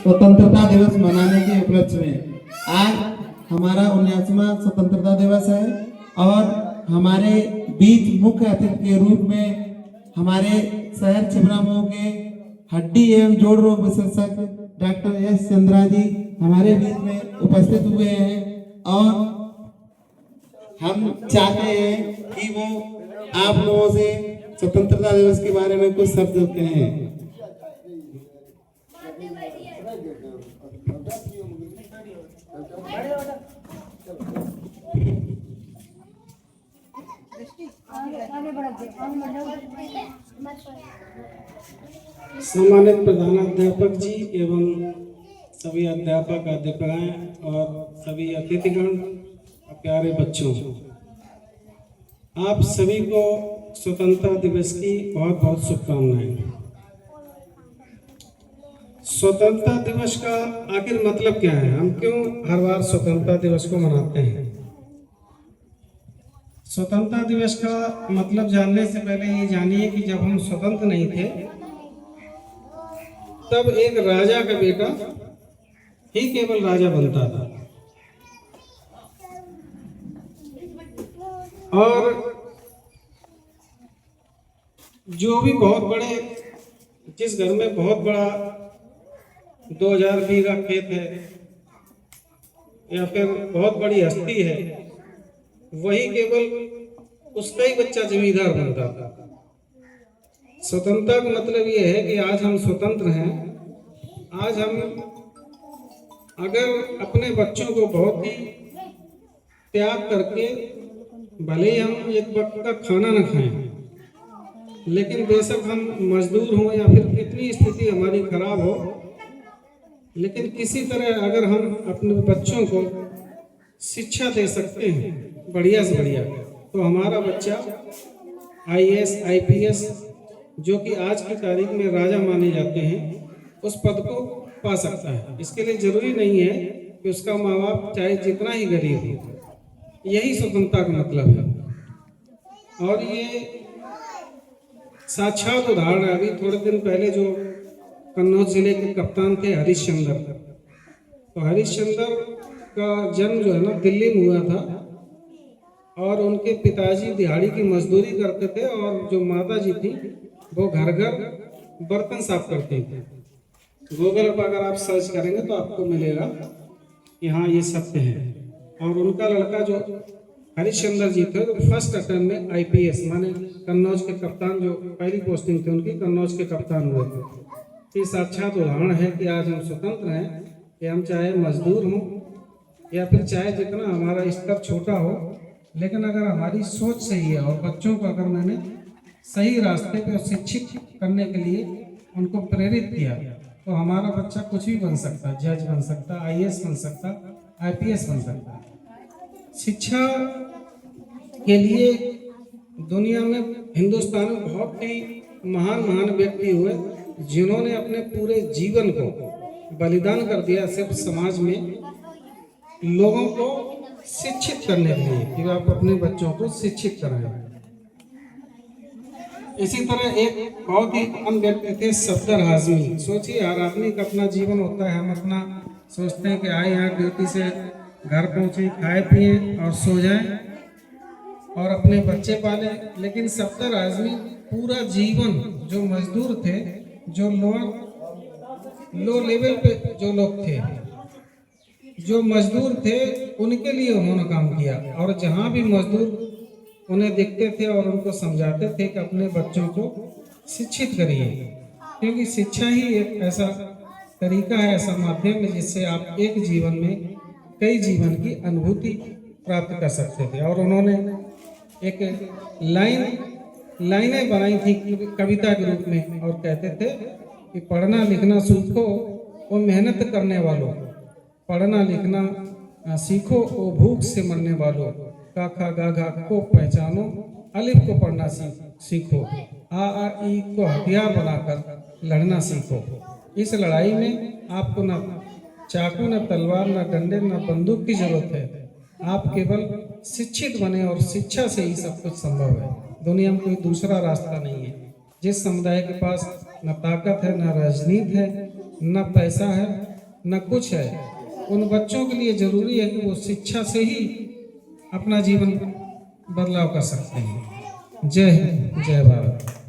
स्वतंत्रता दिवस मनाने के उपलक्ष्य में आज हमारा 19वां स्वतंत्रता दिवस है और हमारे बीच मुख्य अतिथि के रूप में हमारे शहर छिबरामऊ के हड्डी एवं जोड़ रोग विशेषज्ञ डॉक्टर एस चंद्रा जी हमारे बीच में उपस्थित हुए हैं और हम चाहते हैं कि वो आप लोगों से स्वतंत्रता दिवस के बारे में कुछ शब्द कहें। सम्मानित प्रधानाध्यापक जी एवं सभी अध्यापक अध्यापिकाएं और सभी अतिथिगण और प्यारे बच्चों, आप सभी को स्वतंत्रता दिवस की बहुत बहुत शुभकामनाएं। स्वतंत्रता दिवस का आखिर मतलब क्या है? हम क्यों हर बार स्वतंत्रता दिवस को मनाते हैं? स्वतंत्रता दिवस का मतलब जानने से पहले ये जानिए कि जब हम स्वतंत्र नहीं थे तब एक राजा का बेटा ही केवल राजा बनता था और जो भी बहुत बड़े, जिस घर में बहुत बड़ा 2000 बीघा खेत है या फिर बहुत बड़ी हस्ती है, वही केवल उसका ही बच्चा जमींदार बनता था। स्वतंत्रता का मतलब ये है कि आज हम स्वतंत्र हैं। आज हम अगर अपने बच्चों को बहुत ही त्याग करके, भले ही हम एक वक्त का खाना न खाएं, लेकिन बेशक हम मजदूर हों या फिर कितनी स्थिति हमारी खराब हो, लेकिन किसी तरह अगर हम अपने बच्चों को शिक्षा दे सकते हैं बढ़िया से बढ़िया, तो हमारा बच्चा IAS IPS जो कि आज की तारीख में राजा माने जाते हैं, उस पद को पा सकता है। इसके लिए जरूरी नहीं है कि उसका माँ बाप चाहे जितना ही गरीब हो। यही स्वतंत्रता का मतलब है। और ये साक्षात उदाहरण है। अभी थोड़े दिन पहले जो कन्नौज जिले के कप्तान थे हरिश्चंद्र, तो हरिश्चंद्र का जन्म जो है ना दिल्ली में हुआ था और उनके पिताजी दिहाड़ी की मजदूरी करते थे और जो माता जी थी वो घर घर बर्तन साफ करती थी। गूगल पर अगर आप सर्च करेंगे तो आपको मिलेगा कि हाँ ये सत्य है। और उनका लड़का जो हरिश्चंद्र जी थे तो फर्स्ट अटेम्प्ट में IPS माने कन्नौज के कप्तान, जो पहली पोस्टिंग थी उनकी, कन्नौज के कप्तान हुए थे। ये साक्षात उदाहरण है कि आज हम स्वतंत्र हैं कि हम चाहे मजदूर हों या फिर चाहे जितना हमारा स्तर छोटा हो, लेकिन अगर हमारी सोच सही है और बच्चों को अगर मैंने सही रास्ते पर शिक्षित करने के लिए उनको प्रेरित किया तो हमारा बच्चा कुछ भी बन सकता है। जज बन सकता, IAS बन सकता, IPS बन सकता। शिक्षा के लिए दुनिया में, हिंदुस्तान में बहुत ही महान महान व्यक्ति हुए जिन्होंने अपने पूरे जीवन को बलिदान कर दिया सिर्फ समाज में लोगों को शिक्षित करने के लिए कि आप अपने बच्चों को शिक्षित कराएं। इसी तरह एक बहुत ही अहम व्यक्ति थे सफदर हाशमी। सोचिए, हर आदमी का अपना जीवन होता है। हम अपना सोचते हैं कि आए यहाँ ड्यूटी से घर पहुँचे, खाए पिए और सो जाएं और अपने बच्चे पाले, लेकिन सफदर हाशमी पूरा जीवन, जो मजदूर थे, जो लो लेवल पे जो लोग थे, जो मजदूर थे, उनके लिए उन्होंने काम किया। और जहाँ भी मजदूर उन्हें देखते थे और उनको समझाते थे कि अपने बच्चों को शिक्षित करिए, क्योंकि शिक्षा ही एक ऐसा तरीका है, ऐसा माध्यम है जिससे आप एक जीवन में कई जीवन की अनुभूति प्राप्त कर सकते थे। और उन्होंने एक लाइनें बनाई थी कविता के रूप में और कहते थे कि पढ़ना लिखना सीखो वो मेहनत करने वालों, पढ़ना लिखना सीखो वो भूख से मरने वालों, का खा गा घा को पहचानो, अलिफ को पढ़ना सीखो, आ ई को हथियार बनाकर लड़ना सीखो। इस लड़ाई में आपको न चाकू, न तलवार, न डंडे, न बंदूक की जरूरत है। आप केवल शिक्षित बने और शिक्षा से ही सब कुछ संभव है। दुनिया में कोई दूसरा रास्ता नहीं है। जिस समुदाय के पास न ताकत है, न राजनीति है, न पैसा है, न कुछ है, उन बच्चों के लिए जरूरी है कि वो शिक्षा से ही अपना जीवन बदलाव कर सकते हैं। जय हिंद, जय भारत।